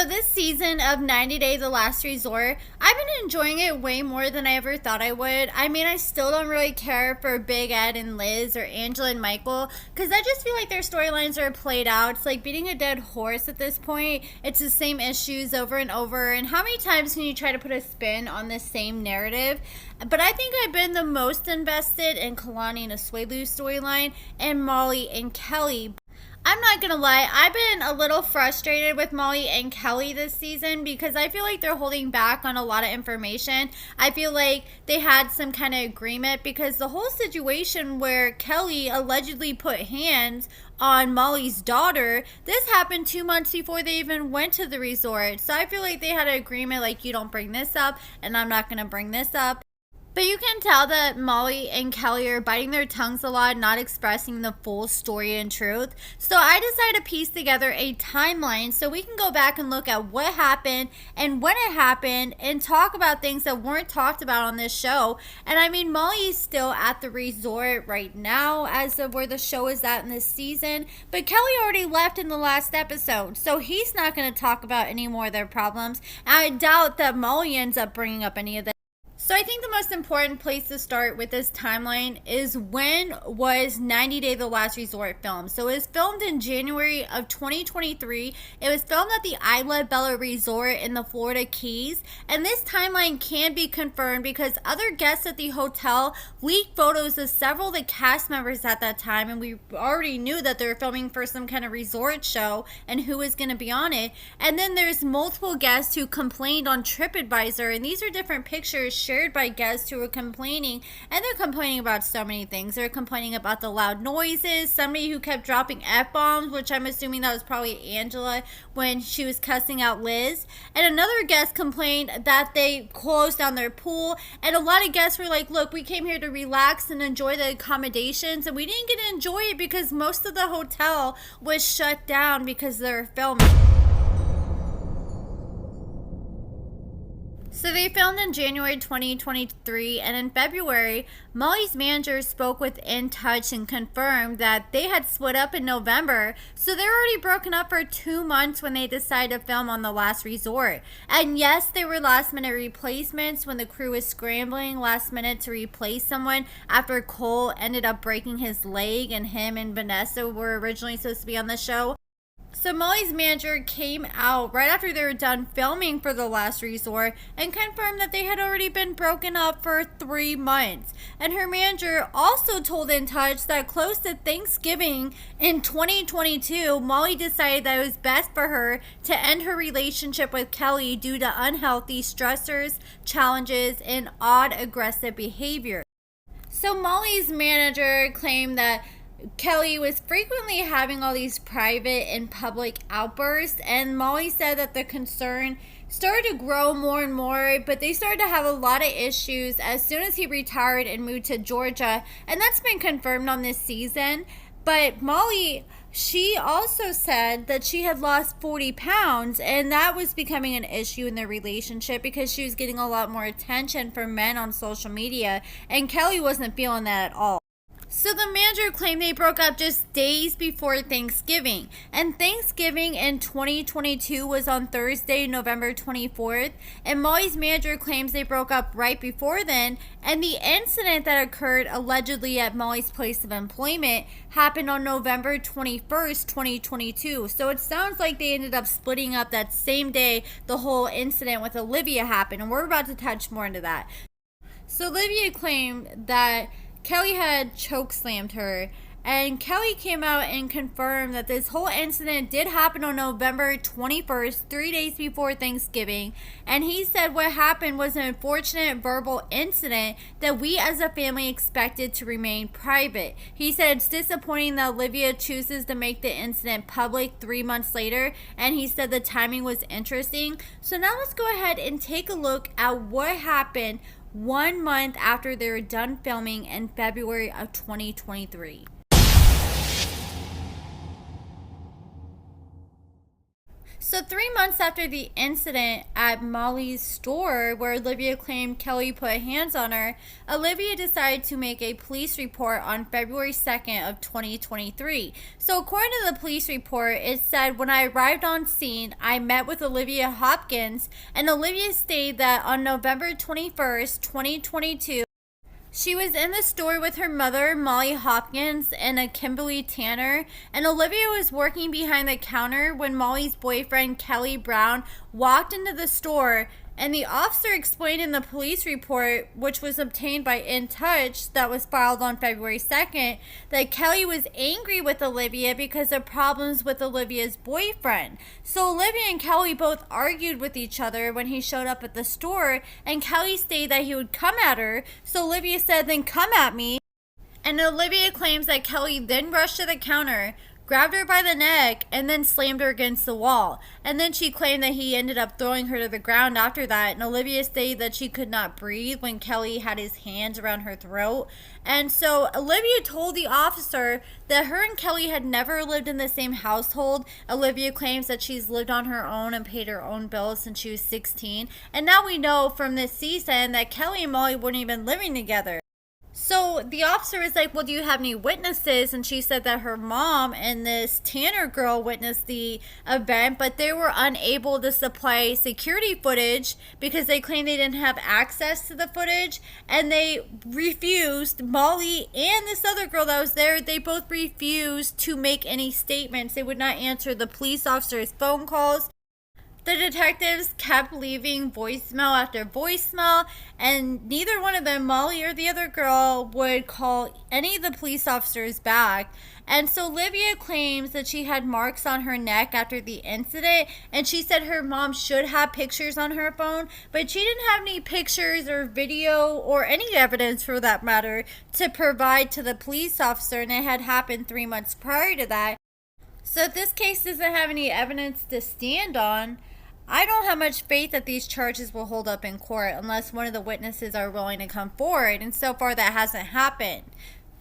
So this season of 90 Day The Last Resort, I've been enjoying it way more than I ever thought I would. I mean, I still don't really care for Big Ed and Liz or Angela and Michael because I just feel like their storylines are played out. It's like beating a dead horse at this point. It's the same issues over and over. And how many times can you try to put a spin on this same narrative? But I think I've been the most invested in Kalani and Asuelu's storyline and Molly and Kelly. I'm not gonna lie, I've been a little frustrated with Molly and Kelly this season because I feel like they're holding back on a lot of information. I feel like they had some kind of agreement because the whole situation where Kelly allegedly put hands on Molly's daughter, this happened 2 months before they even went to the resort. So I feel like they had an agreement like, you don't bring this up and I'm not gonna bring this up. But you can tell that Molly and Kelly are biting their tongues a lot, not expressing the full story and truth. So I decided to piece together a timeline so we can go back and look at what happened and when it happened and talk about things that weren't talked about on this show. And I mean, Molly's still at the resort right now as of where the show is at in this season. But Kelly already left in the last episode, so he's not going to talk about any more of their problems. And I doubt that Molly ends up bringing up any of this. So I think the most important place to start with this timeline is when was 90 Day The Last Resort filmed. So it was filmed in January of 2023. It was filmed at the Isla Bella Resort in the Florida Keys. And this timeline can be confirmed because other guests at the hotel leaked photos of several of the cast members at that time. And we already knew that they were filming for some kind of resort show and who was going to be on it. And then there's multiple guests who complained on TripAdvisor. And these are different pictures shared by guests who were complaining, and they're complaining about so many things. They're complaining about the loud noises, somebody who kept dropping F-bombs, which I'm assuming that was probably Angela when she was cussing out Liz, and another guest complained that they closed down their pool, and a lot of guests were like, look, we came here to relax and enjoy the accommodations, and we didn't get to enjoy it because most of the hotel was shut down because they were filming. So they filmed in January 2023, and in February, Molly's manager spoke with In Touch and confirmed that they had split up in November, so they're already broken up for 2 months when they decided to film on The Last Resort. And yes, they were last-minute replacements when the crew was scrambling last minute to replace someone after Cole ended up breaking his leg and him and Vanessa were originally supposed to be on the show. So Molly's manager came out right after they were done filming for The Last Resort and confirmed that they had already been broken up for 3 months. And her manager also told In Touch that close to Thanksgiving in 2022, Molly decided that it was best for her to end her relationship with Kelly due to unhealthy stressors, challenges, and odd aggressive behavior. So Molly's manager claimed that Kelly was frequently having all these private and public outbursts, and Molly said that the concern started to grow more and more, but they started to have a lot of issues as soon as he retired and moved to Georgia, and that's been confirmed on this season. But Molly, she also said that she had lost 40 pounds, and that was becoming an issue in their relationship because she was getting a lot more attention from men on social media, and Kelly wasn't feeling that at all. So the manager claimed they broke up just days before Thanksgiving. And Thanksgiving in 2022 was on Thursday, November 24th. And Molly's manager claims they broke up right before then. And the incident that occurred allegedly at Molly's place of employment happened on November 21st, 2022. So it sounds like they ended up splitting up that same day the whole incident with Olivia happened. And we're about to touch more into that. So Olivia claimed that Kelly had chokeslammed her, and Kelly came out and confirmed that this whole incident did happen on November 21st, 3 days before Thanksgiving, and he said what happened was an unfortunate verbal incident that we as a family expected to remain private. He said it's disappointing that Olivia chooses to make the incident public 3 months later, and he said the timing was interesting. So now let's go ahead and take a look at what happened 1 month after they were done filming in February of 2023. So, 3 months after the incident at Molly's store, where Olivia claimed Kelly put hands on her, Olivia decided to make a police report on February 2nd of 2023. So, according to the police report, it said, "When I arrived on scene, I met with Olivia Hopkins, and Olivia stated that on November 21st, 2022, she was in the store with her mother, Molly Hopkins, and a Kimberly Tanner, and Olivia was working behind the counter when Molly's boyfriend, Kelly Brown, walked into the store." And the officer explained in the police report, which was obtained by In Touch, that was filed on February 2nd, that Kelly was angry with Olivia because of problems with Olivia's boyfriend. So Olivia and Kelly both argued with each other when he showed up at the store, and Kelly stated that he would come at her. So Olivia said, "Then come at me." And Olivia claims that Kelly then rushed to the counter, grabbed her by the neck, and then slammed her against the wall. And then she claimed that he ended up throwing her to the ground after that. And Olivia stated that she could not breathe when Kelly had his hands around her throat. And so Olivia told the officer that her and Kelly had never lived in the same household. Olivia claims that she's lived on her own and paid her own bills since she was 16. And now we know from this season that Kelly and Molly weren't even living together. So the officer was like, "Well, do you have any witnesses?" And she said that her mom and this Tanner girl witnessed the event, but they were unable to supply security footage because they claimed they didn't have access to the footage. And they refused, Molly and this other girl that was there, they both refused to make any statements. They would not answer the police officer's phone calls. The detectives kept leaving voicemail after voicemail, and neither one of them, Molly or the other girl, would call any of the police officers back. And so Olivia claims that she had marks on her neck after the incident, and she said her mom should have pictures on her phone, but she didn't have any pictures or video or any evidence for that matter to provide to the police officer, and it had happened 3 months prior to that. So if this case doesn't have any evidence to stand on, I don't have much faith that these charges will hold up in court unless one of the witnesses are willing to come forward, and so far that hasn't happened.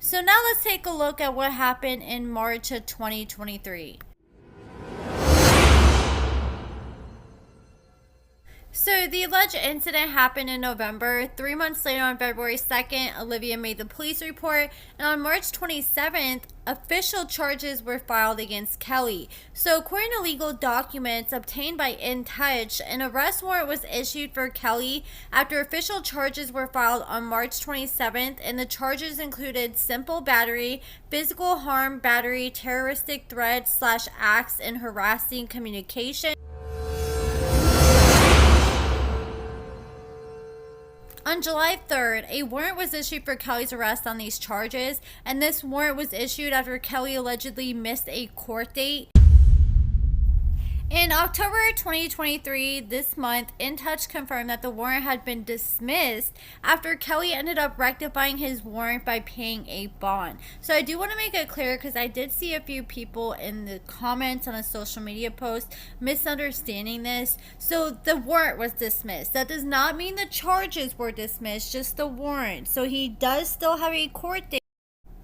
So now let's take a look at what happened in March of 2023. So the alleged incident happened in November. 3 months later, on February 2nd, Olivia made the police report, and on March 27th, official charges were filed against Kelly. So according to legal documents obtained by In Touch, an arrest warrant was issued for Kelly after official charges were filed on March 27th, and the charges included simple battery, physical harm battery, terroristic threats / acts in harassing communication. On July 3rd, a warrant was issued for Kelly's arrest on these charges, and this warrant was issued after Kelly allegedly missed a court date. In October 2023, this month, In Touch confirmed that the warrant had been dismissed after Kelly ended up rectifying his warrant by paying a bond. So I do want to make it clear, because I did see a few people in the comments on a social media post misunderstanding this. So the warrant was dismissed. That does not mean the charges were dismissed, just the warrant. So he does still have a court date.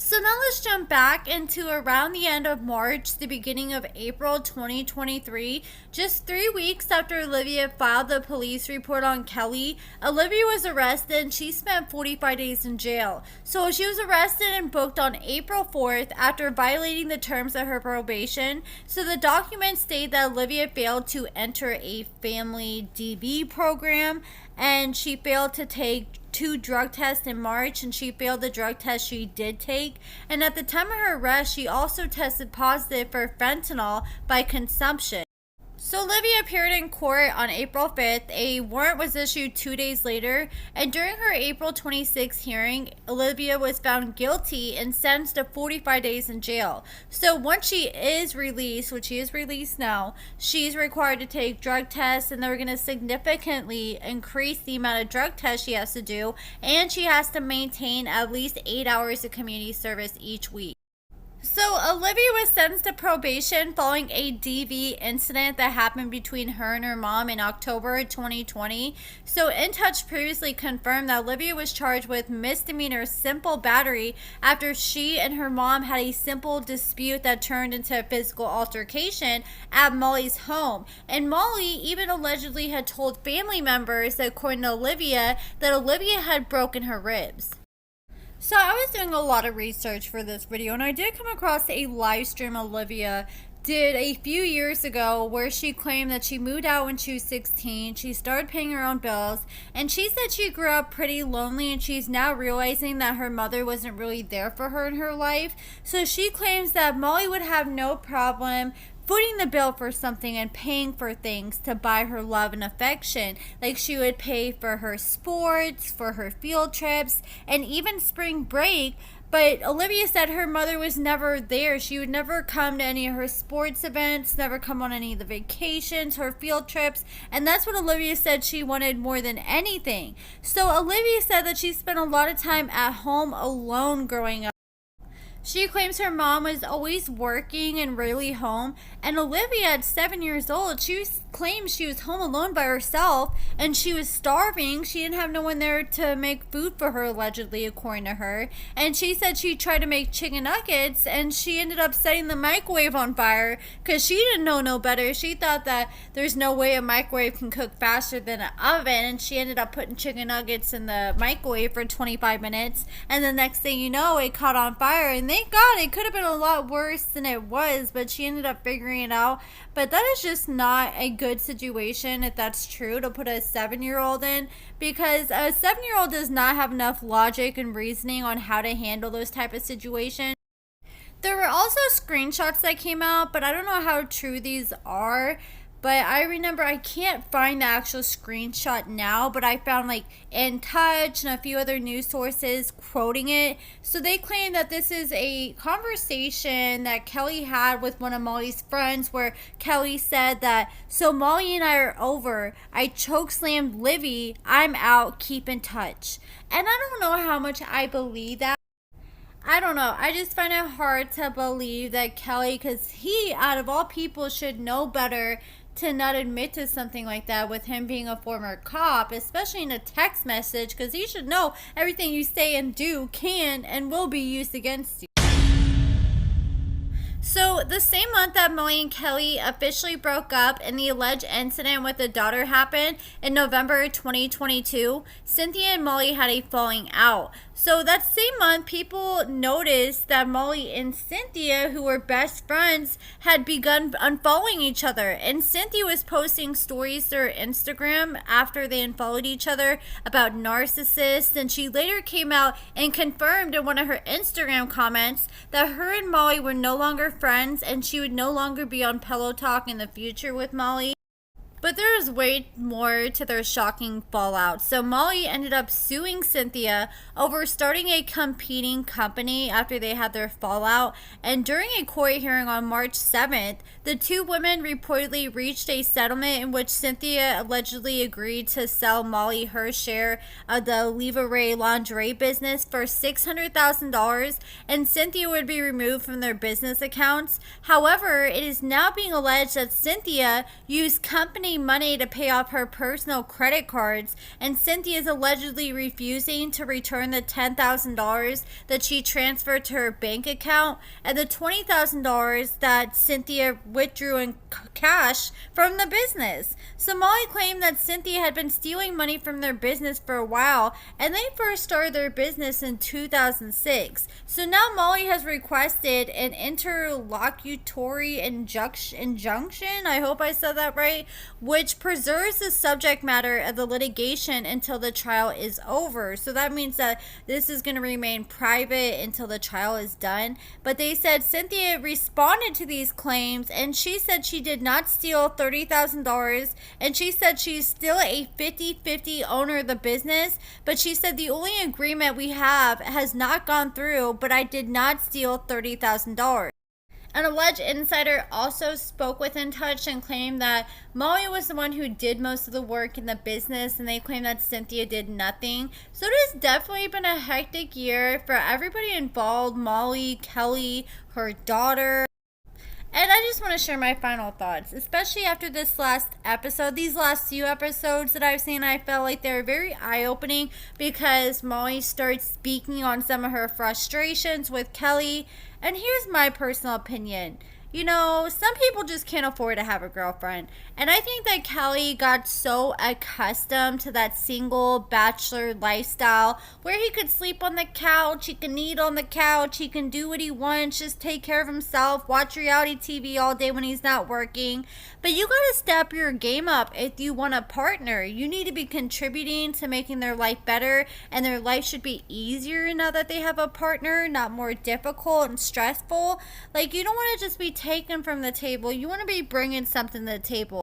So now let's jump back into around the end of March, the beginning of April 2023. Just 3 weeks after Olivia filed the police report on Kelly, Olivia was arrested and she spent 45 days in jail. So she was arrested and booked on April 4th after violating the terms of her probation. So the documents state that Olivia failed to enter a family DV program, and she failed to take 2 drug tests in March, and she failed the drug test she did take. And at the time of her arrest, she also tested positive for fentanyl by consumption. So Olivia appeared in court on April 5th. A warrant was issued 2 days later, and during her April 26th hearing, Olivia was found guilty and sentenced to 45 days in jail. So once she is released, which she is released now, she's required to take drug tests, and they're going to significantly increase the amount of drug tests she has to do, and she has to maintain at least 8 hours of community service each week. So, Olivia was sentenced to probation following a DV incident that happened between her and her mom in October 2020. So, In Touch previously confirmed that Olivia was charged with misdemeanor simple battery after she and her mom had a simple dispute that turned into a physical altercation at Molly's home. And Molly even allegedly had told family members, according to Olivia, that Olivia had broken her ribs. So I was doing a lot of research for this video, and I did come across a live stream Olivia did a few years ago where she claimed that she moved out when she was 16. She started paying her own bills, and she said she grew up pretty lonely, and she's now realizing that her mother wasn't really there for her in her life. So she claims that Molly would have no problem footing the bill for something and paying for things to buy her love and affection. Like she would pay for her sports, for her field trips, and even spring break. But Olivia said her mother was never there. She would never come to any of her sports events, never come on any of the vacations, her field trips. And that's what Olivia said she wanted more than anything. So Olivia said that she spent a lot of time at home alone growing up. She claims her mom was always working and rarely home. And Olivia, at 7 years old, claims she was home alone by herself and she was starving. She didn't have no one there to make food for her, allegedly, according to her. And she said she tried to make chicken nuggets and she ended up setting the microwave on fire because she didn't know no better. She thought that there's no way a microwave can cook faster than an oven, and she ended up putting chicken nuggets in the microwave for 25 minutes. And the next thing you know, it caught on fire. And thank God, it could have been a lot worse than it was, but she ended up figuring it out. But that is just not a good situation, if that's true, to put a 7-year-old in, because a 7-year-old does not have enough logic and reasoning on how to handle those type of situations. There were also screenshots that came out, but I don't know how true these are. But I remember, I can't find the actual screenshot now, but I found like In Touch and a few other news sources quoting it. So they claim that this is a conversation that Kelly had with one of Molly's friends, where Kelly said that, "So Molly and I are over. I chokeslammed Livy. I'm out. Keep in touch." And I don't know how much I believe that. I don't know. I just find it hard to believe that Kelly, because he, out of all people, should know better to not admit to something like that, with him being a former cop, especially in a text message, because he should know everything you say and do can and will be used against you. So, the same month that Molly and Kelly officially broke up and the alleged incident with the daughter happened in November 2022, Cynthia and Molly had a falling out. So, that same month, people noticed that Molly and Cynthia, who were best friends, had begun unfollowing each other. And Cynthia was posting stories through her Instagram after they unfollowed each other about narcissists. And she later came out and confirmed in one of her Instagram comments that her and Molly were no longer friends and she would no longer be on Pillow Talk in the future with Molly. But there is way more to their shocking fallout. So Molly ended up suing Cynthia over starting a competing company after they had their fallout. And during a court hearing on March 7th, the two women reportedly reached a settlement in which Cynthia allegedly agreed to sell Molly her share of the Olivia lingerie business for $600,000, and Cynthia would be removed from their business accounts. However, it is now being alleged that Cynthia used company money to pay off her personal credit cards, and Cynthia is allegedly refusing to return the $10,000 that she transferred to her bank account and the $20,000 that Cynthia withdrew in cash from the business. So Molly claimed that Cynthia had been stealing money from their business for a while, and they first started their business in 2006. So now Molly has requested an interlocutory injunction, I hope I said that right, which preserves the subject matter of the litigation until the trial is over. So that means that this is going to remain private until the trial is done. But they said Cynthia responded to these claims, and she said she did not steal $30,000, and she said she's still a 50-50 owner of the business, but she said the only agreement we have has not gone through, but I did not steal $30,000. An alleged insider also spoke with In Touch and claimed that Molly was the one who did most of the work in the business, and they claim that Cynthia did nothing. So it has definitely been a hectic year for everybody involved: Molly, Kelly, her daughter. And I just want to share my final thoughts, especially after this last episode. These last few episodes that I've seen, I felt like they were very eye-opening because Molly starts speaking on some of her frustrations with Kelly. And here's my personal opinion. You know, some people just can't afford to have a girlfriend. And I think that Kelly got so accustomed to that single bachelor lifestyle where he could sleep on the couch, he can eat on the couch, he can do what he wants, just take care of himself, watch reality TV all day when he's not working. But you gotta step your game up if you want a partner. You need to be contributing to making their life better, and their life should be easier now that they have a partner, not more difficult and stressful. Like, you don't want to just be taken from the table. You want to be bringing something to the table.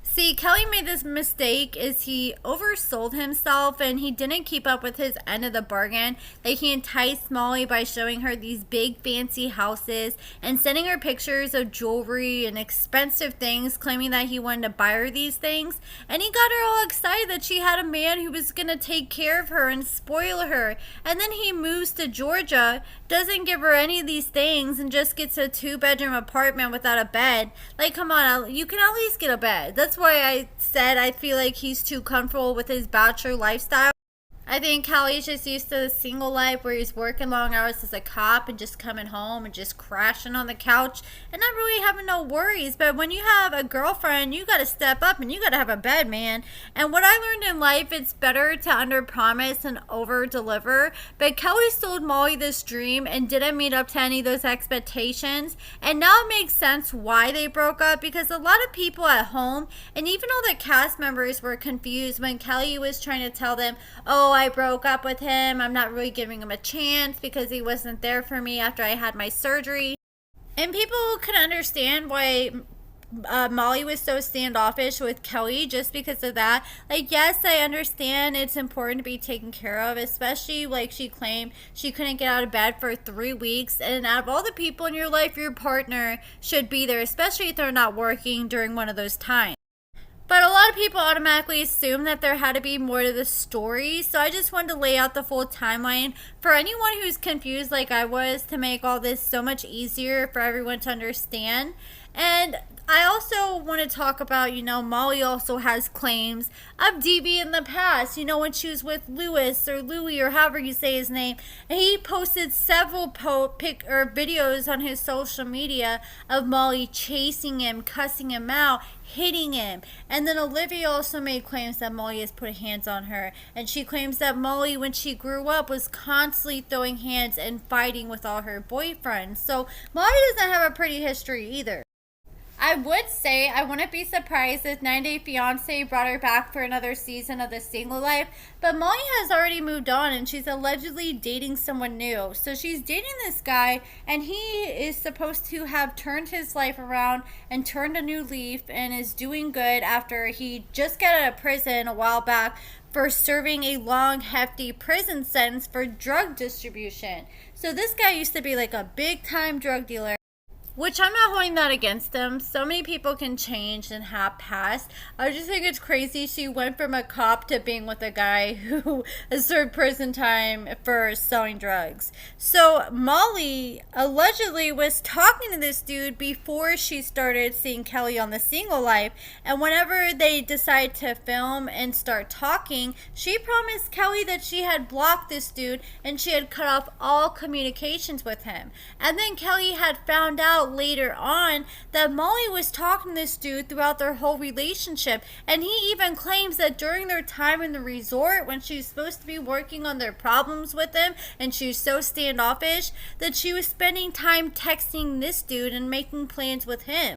See, Kelly made this mistake is he oversold himself and he didn't keep up with his end of the bargain. Like, he enticed Molly by showing her these big fancy houses and sending her pictures of jewelry and expensive things, claiming that he wanted to buy her these things. And he got her all excited that she had a man who was going to take care of her and spoil her. And then he moves to Georgia, doesn't give her any of these things, and just gets a 2-bedroom apartment without a bed. Like, come on, you can at least get a bed. That's why I said I feel like he's too comfortable with his bachelor lifestyle. I think Kelly's just used to the single life where he's working long hours as a cop and just coming home and just crashing on the couch and not really having no worries. But when you have a girlfriend, you got to step up and you got to have a bed, man. And what I learned in life, it's better to under-promise and over-deliver. But Kelly sold Molly this dream and didn't meet up to any of those expectations. And now it makes sense why they broke up, because a lot of people at home and even all the cast members were confused when Kelly was trying to tell them, oh, I broke up with him, I'm not really giving him a chance because he wasn't there for me after I had my surgery. And people could understand why Molly was so standoffish with Kelly just because of that. Like, yes, I understand it's important to be taken care of, especially like she claimed she couldn't get out of bed for 3 weeks. And out of all the people in your life, your partner should be there, especially if they're not working during one of those times. But a lot of people automatically assume that there had to be more to the story, so I just wanted to lay out the full timeline for anyone who's confused like I was, to make all this so much easier for everyone to understand. And I also want to talk about, Molly also has claims of DV in the past. When she was with Louis or Louie or however you say his name, and he posted several videos on his social media of Molly chasing him, cussing him out, hitting him. And then Olivia also made claims that Molly has put hands on her, and she claims that Molly, when she grew up, was constantly throwing hands and fighting with all her boyfriends. So Molly doesn't have a pretty history either. I would say I wouldn't be surprised if 90 Day Fiance brought her back for another season of the single life, but Molly has already moved on and she's allegedly dating someone new. So she's dating this guy and he is supposed to have turned his life around and turned a new leaf and is doing good after he just got out of prison a while back for serving a long, hefty prison sentence for drug distribution. So this guy used to be like a big-time drug dealer, which I'm not holding that against them. So many people can change and have past. I just think it's crazy she went from a cop to being with a guy who has served prison time for selling drugs. So Molly allegedly was talking to this dude before she started seeing Kelly on the single life. And whenever they decided to film and start talking, she promised Kelly that she had blocked this dude and she had cut off all communications with him. And then Kelly had found out later on that Molly was talking to this dude throughout their whole relationship, and he even claims that during their time in the resort, when she's supposed to be working on their problems with them and she's so standoffish, that she was spending time texting this dude and making plans with him.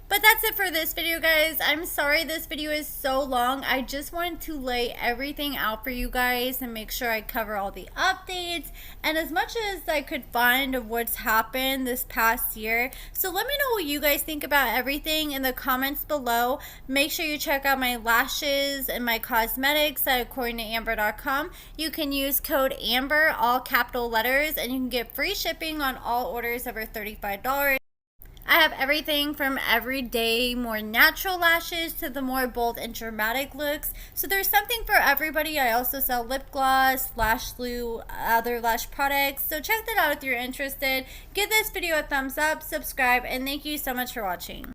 But that's it for this video, guys. I'm sorry this video is so long. I just wanted to lay everything out for you guys and make sure I cover all the updates and as much as I could find of what's happened this past year. So let me know what you guys think about everything in the comments below. Make sure you check out my lashes and my cosmetics at AccordingtoAmber.com. You can use code AMBER, all capital letters, and you can get free shipping on all orders over $35. I have everything from everyday, more natural lashes to the more bold and dramatic looks. So there's something for everybody. I also sell lip gloss, lash glue, other lash products. So check that out if you're interested. Give this video a thumbs up, subscribe, and thank you so much for watching.